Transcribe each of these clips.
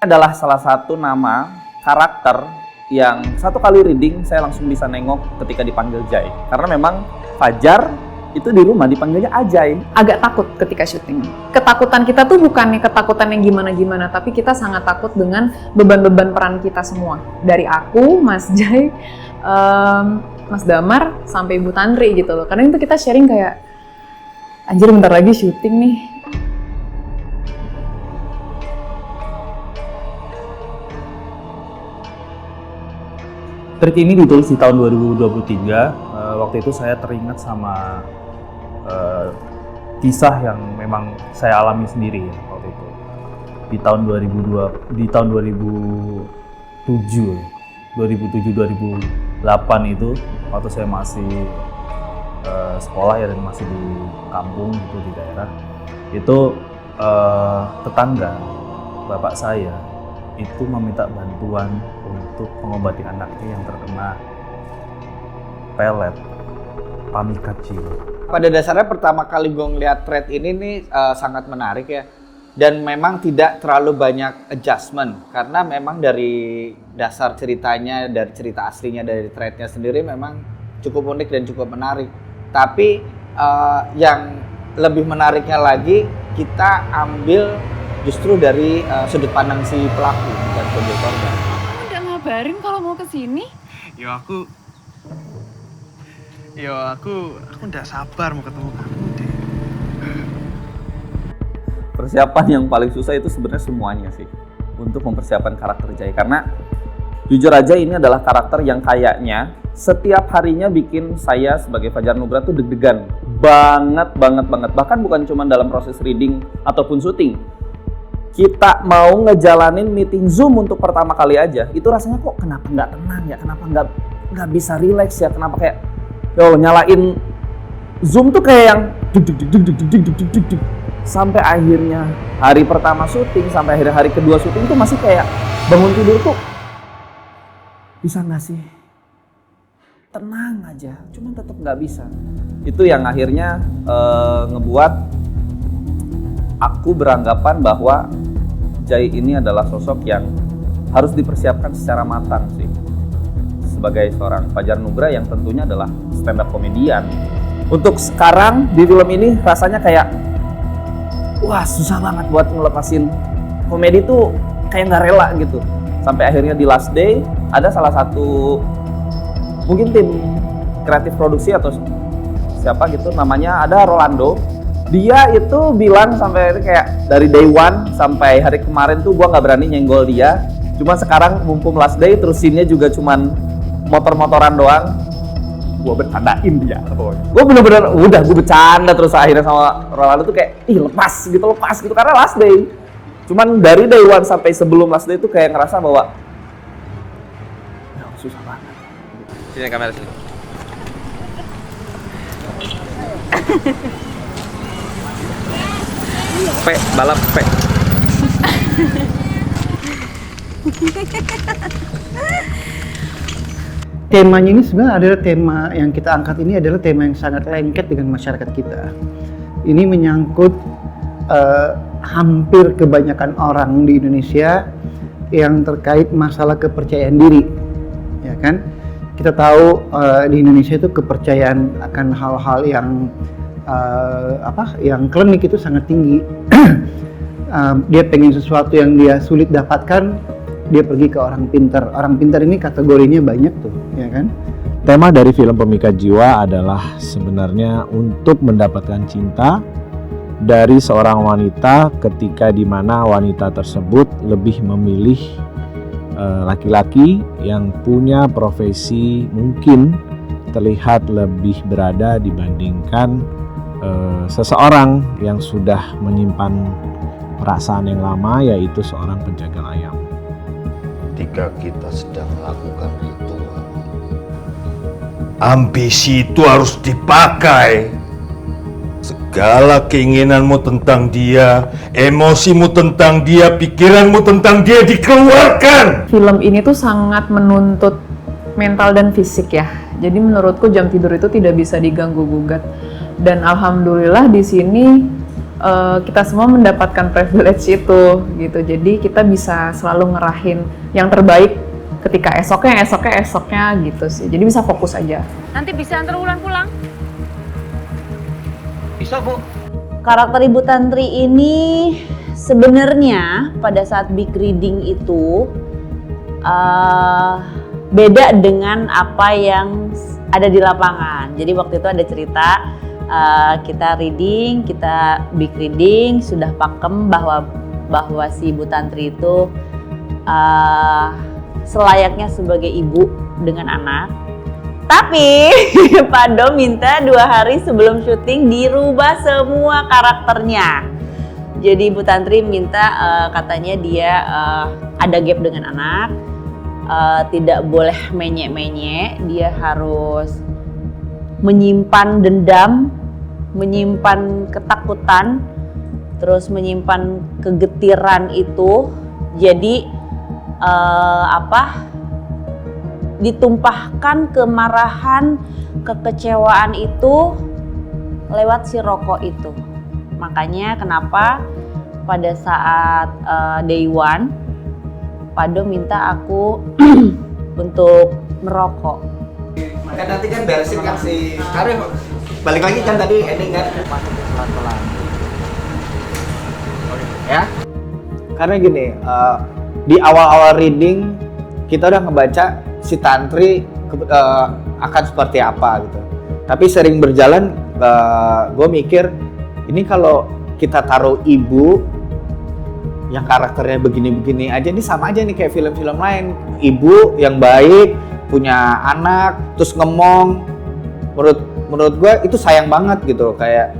Adalah salah satu nama karakter yang satu kali reading saya langsung bisa nengok ketika dipanggil Jai. Karena memang Fajar itu di rumah dipanggilnya Ajay. Agak takut ketika syuting. Ketakutan kita tuh bukannya ketakutan yang gimana-gimana, tapi kita sangat takut dengan beban-beban peran kita semua. Dari aku, Mas Jai, Mas Damar, sampai Ibu Tantri gitu loh. Karena itu kita sharing kayak, anjir bentar lagi syuting nih. Trik ini ditulis di tahun 2023. Waktu itu saya teringat sama kisah yang memang saya alami sendiri ya, waktu itu. Di tahun 2007-2008 itu waktu saya masih sekolah ya dan masih di kampung gitu di daerah. Itu tetangga bapak saya itu meminta bantuan untuk mengobati anaknya yang terkena pelet pamikat jiwa. Pada dasarnya pertama kali gue ngeliat thread ini nih sangat menarik ya. Dan memang tidak terlalu banyak adjustment. Karena memang dari dasar ceritanya, dari cerita aslinya, dari threadnya sendiri memang cukup unik dan cukup menarik. Tapi yang lebih menariknya lagi, kita ambil justru dari sudut pandang si pelaku dan pelaku korban. Udah ngabarin kalau mau kesini? Aku nggak sabar mau ketemu kamu deh. Persiapan yang paling susah itu sebenarnya semuanya sih untuk mempersiapkan karakter Jai, karena jujur aja ini adalah karakter yang kayaknya setiap harinya bikin saya sebagai Fajar Nugra tuh deg-degan banget. Bahkan bukan cuma dalam proses reading ataupun syuting. Kita mau ngejalanin meeting Zoom untuk pertama kali aja, itu rasanya kok kenapa nggak tenang ya, kenapa nggak bisa relax ya, kenapa kayak nyalain Zoom tuh kayak yang deg. Sampai akhirnya hari pertama syuting, sampai akhirnya hari kedua syuting tuh masih kayak bangun tidur tuh bisa nggak sih tenang aja, cuman tetap nggak bisa. Itu yang akhirnya ngebuat aku beranggapan bahwa Jai ini adalah sosok yang harus dipersiapkan secara matang sih sebagai seorang Fajar Nugra yang tentunya adalah stand up komedian. Untuk sekarang di film ini rasanya kayak wah susah banget buat ngelepasin komedi tuh, kayak nggak rela gitu. Sampai akhirnya di last day ada salah satu mungkin tim kreatif produksi atau siapa gitu namanya, ada Rolando. Dia itu bilang sampai kayak dari day one sampai hari kemarin tuh gua nggak berani nyenggol dia. Cuma sekarang mumpung last day terus scene-nya juga cuman motor-motoran doang, gua bercandain dia. Gua bener-bener udah gua bercanda terus akhirnya sama Rolando tuh kayak lepas gitu karena last day. Cuman dari day one sampai sebelum last day tuh kayak ngerasa bahwa susah banget. Sini kamera sini. Balap P. Temanya ini sebenarnya adalah tema yang kita angkat, ini adalah tema yang sangat lengket dengan masyarakat kita. Ini menyangkut hampir kebanyakan orang di Indonesia yang terkait masalah kepercayaan diri, ya kan? Kita tahu di Indonesia itu kepercayaan akan hal-hal yang yang klinik itu sangat tinggi. Dia pengen sesuatu yang dia sulit dapatkan, dia pergi ke orang pintar. Orang pintar ini kategorinya banyak tuh, ya kan? Tema dari film Pemikat Jiwa adalah sebenarnya untuk mendapatkan cinta dari seorang wanita ketika di mana wanita tersebut lebih memilih laki-laki yang punya profesi mungkin terlihat lebih berada dibandingkan seseorang yang sudah menyimpan perasaan yang lama, yaitu seorang penjaga ayam. Ketika kita sedang melakukan ritual, ambisi itu harus dipakai. Segala keinginanmu tentang dia, emosimu tentang dia, pikiranmu tentang dia dikeluarkan. Film ini tuh sangat menuntut mental dan fisik ya. Jadi menurutku jam tidur itu tidak bisa diganggu gugat. Dan alhamdulillah di sini kita semua mendapatkan privilege itu gitu. Jadi kita bisa selalu ngerahin yang terbaik ketika esoknya gitu sih. Jadi bisa fokus aja. Nanti bisa antar Wulan pulang. Bisa, Bu. Karakter Ibu Tantri ini sebenarnya pada saat big reading itu beda dengan apa yang ada di lapangan. Jadi waktu itu ada cerita kita reading, kita big reading, sudah pakem bahwa si Ibu Tantri itu selayaknya sebagai ibu dengan anak. Tapi Pak Do minta 2 hari sebelum syuting dirubah semua karakternya. Jadi Ibu Tantri minta katanya dia ada gap dengan anak, tidak boleh menyek-menyek, dia harus menyimpan dendam, menyimpan ketakutan, terus menyimpan kegetiran itu. Jadi ditumpahkan kemarahan, kekecewaan itu lewat si rokok itu. Makanya kenapa pada saat day one Pak Do minta aku untuk merokok. Kan nanti kan beresin kan si Arif. Balik lagi kan tadi ending kan. Pelan-pelan. Ya. Karena gini, di awal-awal reading kita udah ngebaca si Tantri akan seperti apa gitu. Tapi sering berjalan, gue mikir ini kalau kita taruh ibu yang karakternya begini-begini aja, ini sama aja nih kayak film-film lain. Ibu yang baik, punya anak, terus ngemong. Menurut gue itu sayang banget gitu. Kayak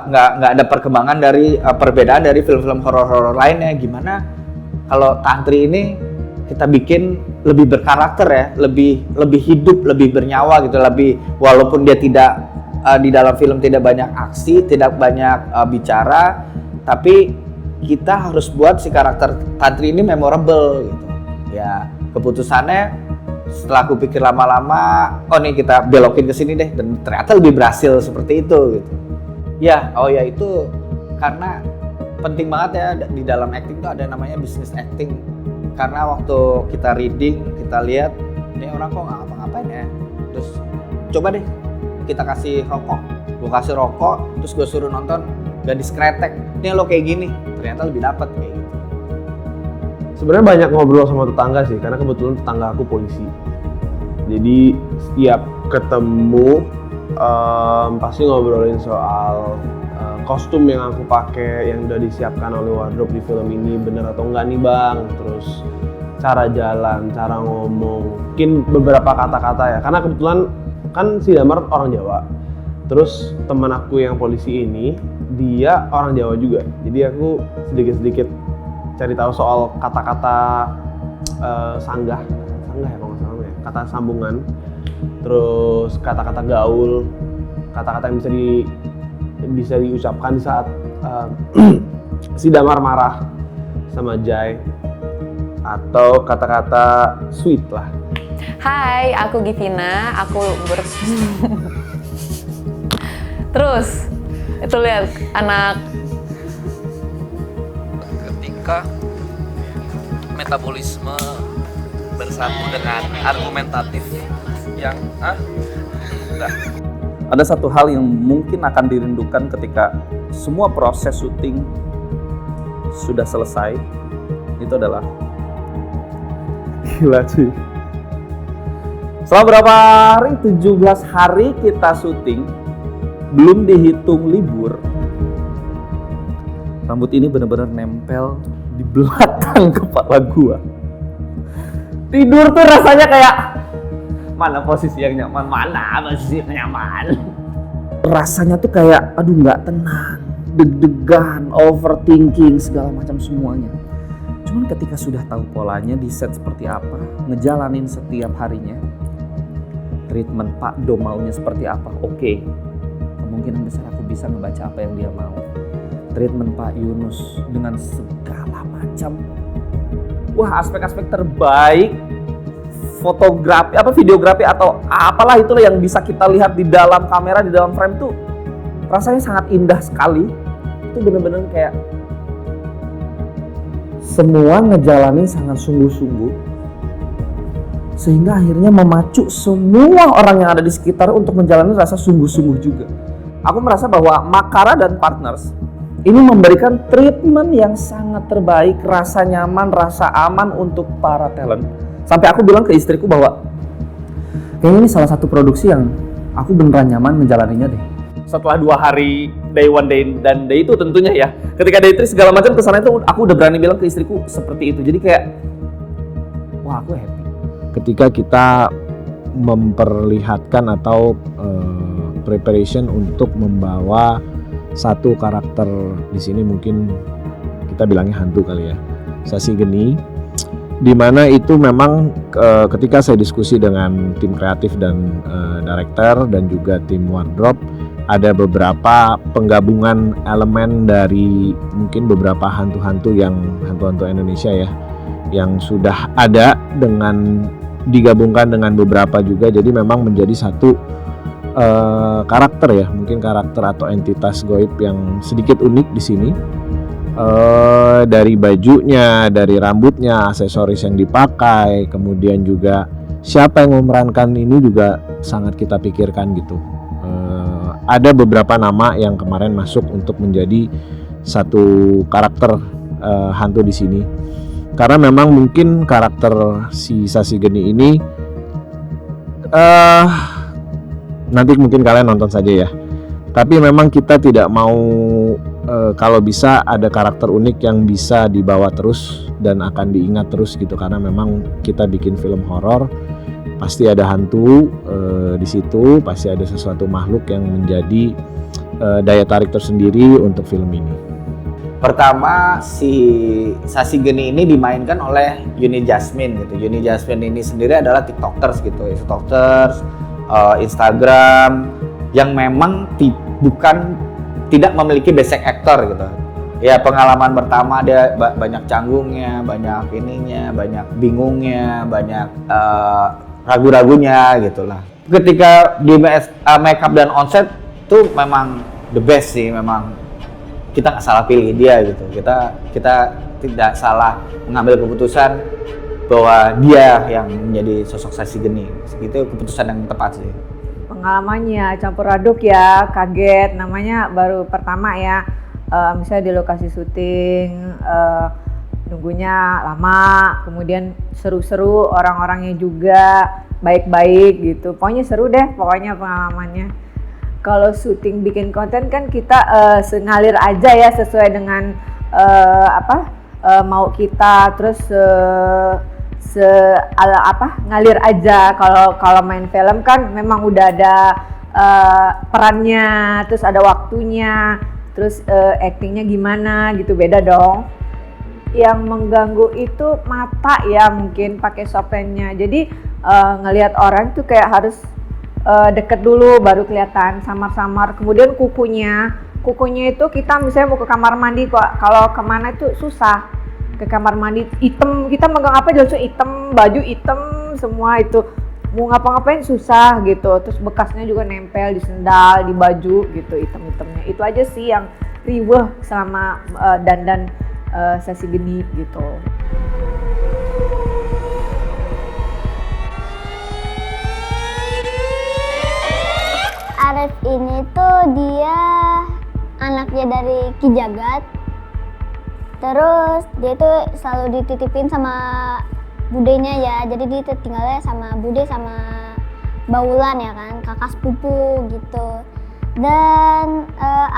nggak ada perkembangan dari perbedaan dari film-film horor-horor lainnya. Gimana kalau Tantri ini kita bikin lebih berkarakter ya, lebih hidup, lebih bernyawa gitu, walaupun dia tidak di dalam film tidak banyak aksi, tidak banyak bicara, tapi kita harus buat si karakter Tantri ini memorable gitu. Ya, keputusannya setelah aku pikir lama-lama, oh nih kita belokin ke sini deh, dan ternyata lebih berhasil seperti itu gitu. Ya, itu karena penting banget ya di dalam acting tuh ada namanya business acting. Karena waktu kita reading, kita lihat ini orang kok nggak ngapa-ngapain ya, terus coba deh kita kasih rokok, gue kasih rokok, terus gue suruh nonton gadis kretek, ini lo kayak gini, ternyata lebih dapat kayak gitu. Sebenarnya banyak ngobrol sama tetangga sih, karena kebetulan tetangga aku polisi. Jadi setiap ketemu pasti ngobrolin soal kostum yang aku pakai yang udah disiapkan oleh wardrobe di film ini bener atau enggak nih bang, terus cara jalan, cara ngomong, mungkin beberapa kata-kata ya, karena kebetulan kan si Damar orang Jawa, terus teman aku yang polisi ini dia orang Jawa juga, jadi aku sedikit-sedikit cari tahu soal kata-kata sanggah ya kalau nggak salah ya, kata sambungan, terus kata-kata gaul, kata-kata yang bisa diucapkan di saat si Damar marah sama Jai, atau kata-kata sweet lah. Hai, aku Givina, terus itu lihat anak Ketika metabolisme bersatu dengan argumentatif yang ada satu hal yang mungkin akan dirindukan ketika semua proses syuting sudah selesai, itu adalah Gila sih. selama berapa hari? 17 hari kita syuting, belum dihitung libur. Rambut ini benar-benar nempel di belakang kepala gua. Tidur tuh rasanya kayak mana posisi yang nyaman, mana posisi yang nyaman. Rasanya tuh kayak aduh nggak tenang, deg-degan, overthinking, segala macam semuanya. Cuman ketika sudah tahu polanya di set seperti apa, ngejalanin setiap harinya, treatment Pak Do maunya seperti apa, oke. Kemungkinan besar aku bisa ngebaca apa yang dia mau. Treatment Pak Yunus dengan segala macam, wah aspek-aspek terbaik fotografi, videografi atau apalah itulah yang bisa kita lihat di dalam kamera, di dalam frame tuh rasanya sangat indah sekali. tuh bener-bener kayak semua ngejalanin sangat sungguh-sungguh, sehingga akhirnya memacu semua orang yang ada di sekitar untuk menjalani rasa sungguh-sungguh juga. Aku merasa bahwa Makara dan Partners ini memberikan treatment yang sangat terbaik, rasa nyaman, rasa aman untuk para talent. Sampai aku bilang ke istriku bahwa kayaknya ini salah satu produksi yang aku beneran nyaman menjalaninya deh. Setelah 2 hari, day 1 dan day 2 tentunya ya. Ketika day 3 segala macam kesana itu aku udah berani bilang ke istriku seperti itu. Jadi kayak, wah aku happy. Ketika kita memperlihatkan atau preparation untuk membawa satu karakter di sini, mungkin kita bilangnya hantu kali ya, Sasi Geni, di mana itu memang ketika saya diskusi dengan tim kreatif dan director dan juga tim wardrobe, ada beberapa penggabungan elemen dari mungkin beberapa hantu-hantu Indonesia ya, yang sudah ada dengan digabungkan dengan beberapa juga, jadi memang menjadi satu karakter ya, mungkin karakter atau entitas goib yang sedikit unik di sini. Dari bajunya, dari rambutnya, aksesoris yang dipakai, kemudian juga siapa yang memerankan ini juga sangat kita pikirkan gitu. Ada beberapa nama yang kemarin masuk untuk menjadi satu karakter hantu di sini. Karena memang mungkin karakter si Sasi Geni ini nanti mungkin kalian nonton saja ya. Tapi memang kita tidak mau kalau bisa ada karakter unik yang bisa dibawa terus dan akan diingat terus gitu, karena memang kita bikin film horor pasti ada hantu di situ, pasti ada sesuatu makhluk yang menjadi daya tarik tersendiri untuk film ini. Pertama, si Sasi Geni ini dimainkan oleh Yuni Jasmine gitu. Yuni Jasmine ini sendiri adalah tiktokers gitu, tiktokers, Instagram yang memang tidak memiliki basic actor gitu. Ya, pengalaman pertama dia banyak canggungnya, banyak ininya, banyak bingungnya, banyak ragu-ragunya gitulah. Ketika di makeup dan onset tuh memang the best sih, memang kita nggak salah pilih dia gitu. Kita tidak salah mengambil keputusan bahwa dia yang menjadi sosok Sasi Geni. Itu keputusan yang tepat sih. Pengalamannya campur aduk ya, kaget, namanya baru pertama ya. Misalnya di lokasi syuting, nunggunya lama, kemudian seru-seru, orang-orangnya juga baik-baik gitu. Pokoknya seru deh, pokoknya pengalamannya. Kalau syuting bikin konten kan kita sengalir aja ya, sesuai dengan mau kita, terus ngalir aja. Kalau main film kan memang udah ada perannya, terus ada waktunya, terus actingnya gimana gitu, beda dong. Yang mengganggu itu mata ya, mungkin pakai softlandnya. Jadi ngelihat orang tuh kayak harus deket dulu baru kelihatan samar-samar. Kemudian kukunya itu kita misalnya mau ke kamar mandi, kalau kemana itu susah. Ke kamar mandi hitam, kita megang apa langsung hitam, baju hitam semua itu, mau ngapa-ngapain susah gitu. Terus bekasnya juga nempel di sendal, di baju gitu, hitam-hitamnya. Itu aja sih yang riweh selama dandan Sasi Geni gitu. Arif ini tuh dia anaknya dari Ki Jagat. Terus dia tuh selalu dititipin sama budenya ya. Jadi dia tinggalnya sama bude sama Baulan ya kan, kakak sepupu gitu. Dan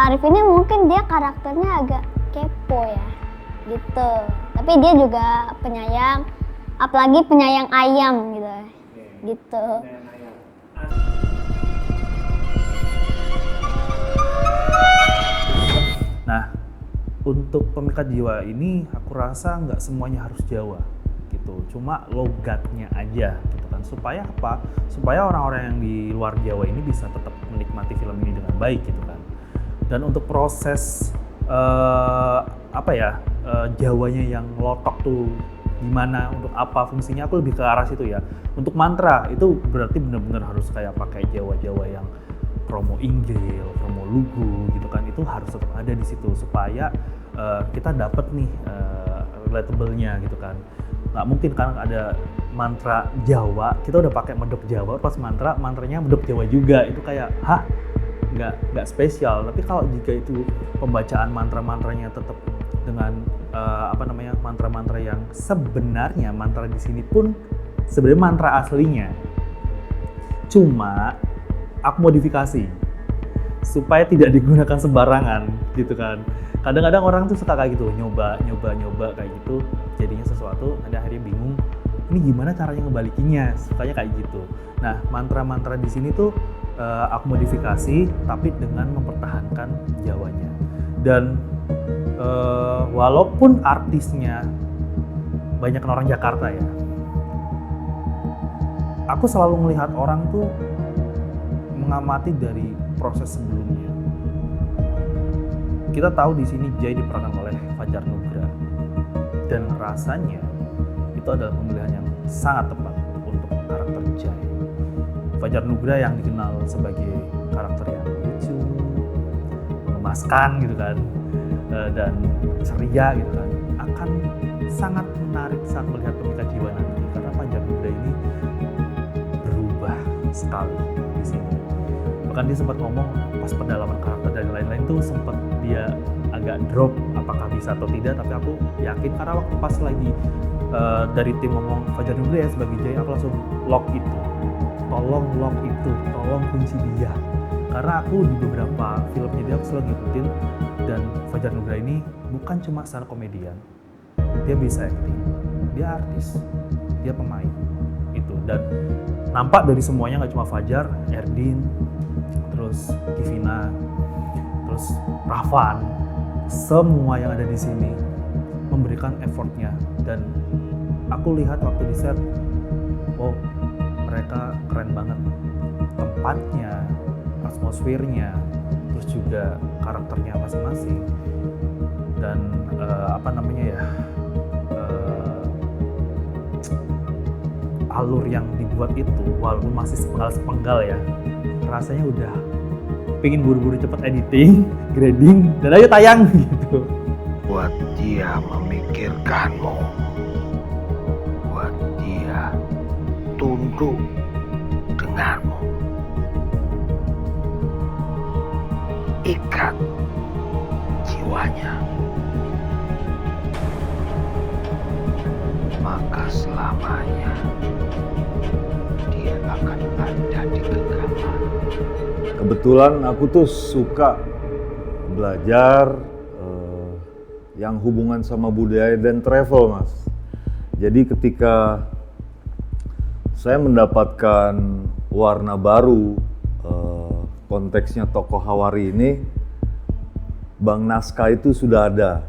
Arif ini mungkin dia karakternya agak kepo ya gitu. Tapi dia juga penyayang, apalagi penyayang ayam gitu. Gitu. Nah, untuk pemikat jiwa ini aku rasa nggak semuanya harus Jawa gitu, cuma logatnya aja gitu kan, supaya apa? Supaya orang-orang yang di luar Jawa ini bisa tetap menikmati film ini dengan baik gitu kan. Dan untuk proses Jawanya yang lotok tuh gimana, untuk apa fungsinya, aku lebih ke arah situ ya. Untuk mantra itu berarti benar-benar harus kayak pakai Jawa-Jawa yang promo Inggil, promo Lugu gitu kan, itu harus tetap ada di situ supaya kita dapat nih relatable-nya gitu kan. Nggak mungkin kan ada mantra Jawa, kita udah pakai medok Jawa, pas mantranya medok Jawa juga, itu kayak nggak spesial. Tapi kalau jika itu pembacaan mantra-mantranya tetap dengan mantra-mantra yang sebenarnya mantra di sini pun sebenarnya mantra aslinya, cuma aku modifikasi supaya tidak digunakan sembarangan gitu kan. Kadang-kadang orang tuh suka kayak gitu, nyoba kayak gitu, jadinya sesuatu, nanti akhirnya bingung ini gimana caranya ngebalikinnya, sukanya kayak gitu. Nah, mantra-mantra di sini tuh aku modifikasi tapi dengan mempertahankan Jawanya. Dan walaupun artisnya banyak orang Jakarta ya, aku selalu melihat orang tuh mengamati dari proses sebelumnya. Kita tahu di sini Jai diperankan oleh Fajar Nugra, dan rasanya itu adalah pemilihan yang sangat tepat untuk karakter Jai. Fajar Nugra yang dikenal sebagai karakter yang lucu, mengemaskan gitu kan, dan ceria gitu kan, akan sangat menarik saat melihat Pemikat Jiwa nanti, karena Fajar Nugra ini berubah sekali di sini. Bahkan dia sempat ngomong pas pendalaman karakter dan lain-lain tuh sempat dia agak drop apakah bisa atau tidak, tapi aku yakin karena waktu pas lagi dari tim ngomong Fajar Nugra ya sebagai Jai, aku langsung lock itu, tolong kunci dia, karena aku di beberapa filmnya dia aku selalu ngikutin, dan Fajar Nugra ini bukan cuma stand komedian, dia bisa acting, dia artis, dia pemain itu, dan nampak dari semuanya, nggak cuma Fajar, Erdin, terus Kivina, terus Rafan, semua yang ada di sini memberikan effortnya, dan aku lihat waktu di set, oh mereka keren banget, tempatnya, atmosfernya, terus juga karakternya masing-masing, dan alur yang dibuat itu walaupun masih sepenggal-sepenggal ya, rasanya udah pengen buru-buru cepet editing, grading, dan ayo tayang gitu. Buat dia memikirkanmu, buat dia tunduk denganmu, ikat jiwanya, maka selamanya dia akan ada di genggaman. Kebetulan aku tuh suka belajar yang hubungan sama budaya dan travel, Mas. Jadi ketika saya mendapatkan warna baru, konteksnya tokoh Hawari ini, Bang Naskah itu sudah ada.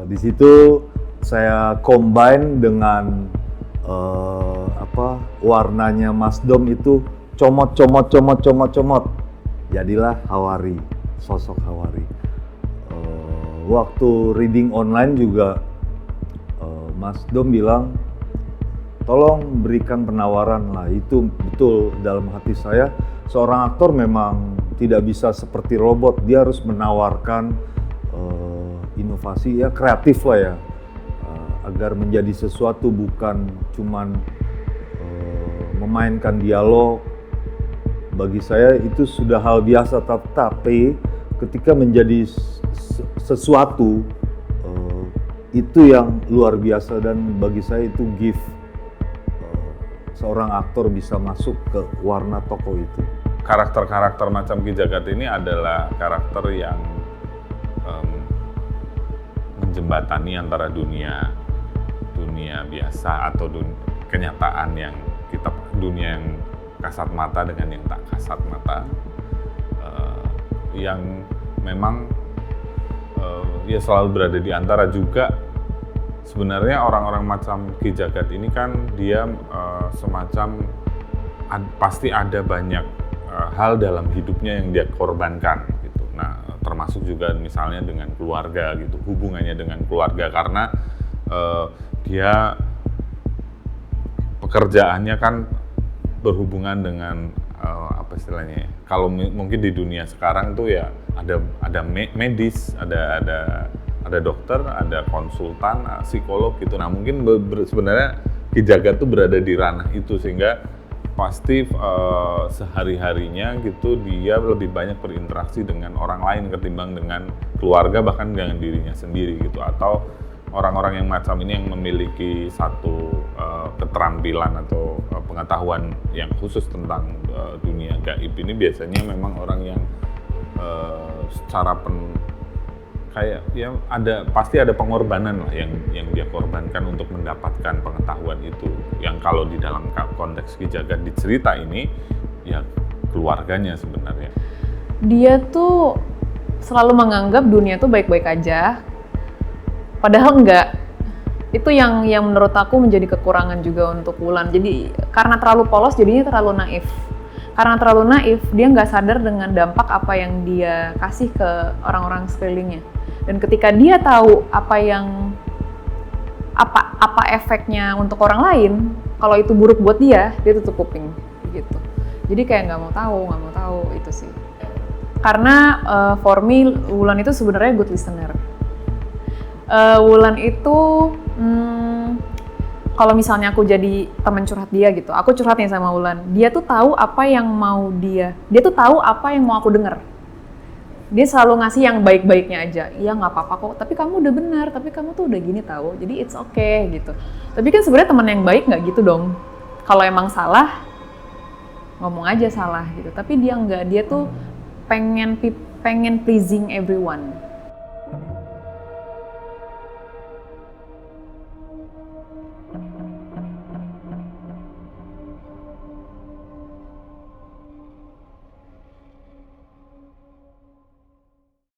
Di situ saya combine dengan warnanya Mas Dom itu comot. Jadilah Hawari, sosok Hawari. Waktu reading online juga Mas Dom bilang, tolong berikan penawaran lah. Itu betul, dalam hati saya seorang aktor memang tidak bisa seperti robot, dia harus menawarkan inovasi ya, kreatif lah ya, agar menjadi sesuatu, bukan cuman memainkan dialog. Bagi saya itu sudah hal biasa, tapi ketika menjadi sesuatu itu yang luar biasa, dan bagi saya itu gift, seorang aktor bisa masuk ke warna tokoh itu. Karakter-karakter macam Ki Jagat ini adalah karakter yang menjembatani antara dunia biasa atau kenyataan yang dunia yang kasat mata dengan yang tak kasat mata, yang memang dia selalu berada di antara. Juga sebenarnya orang-orang macam Ki Jagat ini kan dia semacam pasti ada banyak hal dalam hidupnya yang dia korbankan gitu. Nah, termasuk juga misalnya dengan keluarga gitu, hubungannya dengan keluarga, karena dia pekerjaannya kan berhubungan dengan apa istilahnya ya? Kalau mungkin di dunia sekarang tuh ya ada medis, ada dokter, ada konsultan, psikolog gitu. Nah mungkin sebenarnya Ki Jagat tuh berada di ranah itu sehingga pasti sehari-harinya gitu dia lebih banyak berinteraksi dengan orang lain ketimbang dengan keluarga, bahkan dengan dirinya sendiri gitu. Atau orang-orang yang macam ini yang memiliki satu keterampilan atau pengetahuan yang khusus tentang dunia gaib ini biasanya memang orang yang secara kayak ya pasti ada pengorbanan lah yang dia korbankan untuk mendapatkan pengetahuan itu. Yang kalau di dalam konteks Ki Jagat di cerita ini ya keluarganya sebenarnya. Dia tuh selalu menganggap dunia tuh baik-baik aja. Padahal enggak. Itu yang menurut aku menjadi kekurangan juga untuk Wulan. Jadi karena terlalu polos jadinya terlalu naif. Karena terlalu naif, dia nggak sadar dengan dampak apa yang dia kasih ke orang-orang sekelilingnya. Dan ketika dia tahu apa efeknya untuk orang lain, kalau itu buruk buat dia tutup kuping gitu. Jadi kayak nggak mau tahu itu sih. Karena for me Wulan itu sebenarnya good listener. Wulan itu kalau misalnya aku jadi teman curhat dia gitu, aku curhat nih sama Wulan, dia tuh tahu apa yang mau dia tuh tahu apa yang mau aku denger. Dia selalu ngasih yang baik-baiknya aja. Iya nggak apa-apa kok, tapi kamu udah benar, tapi kamu tuh udah gini tahu, jadi it's okay gitu. Tapi kan sebenarnya teman yang baik nggak gitu dong. Kalau emang salah, ngomong aja salah gitu. Tapi dia nggak, dia tuh pengen pleasing everyone.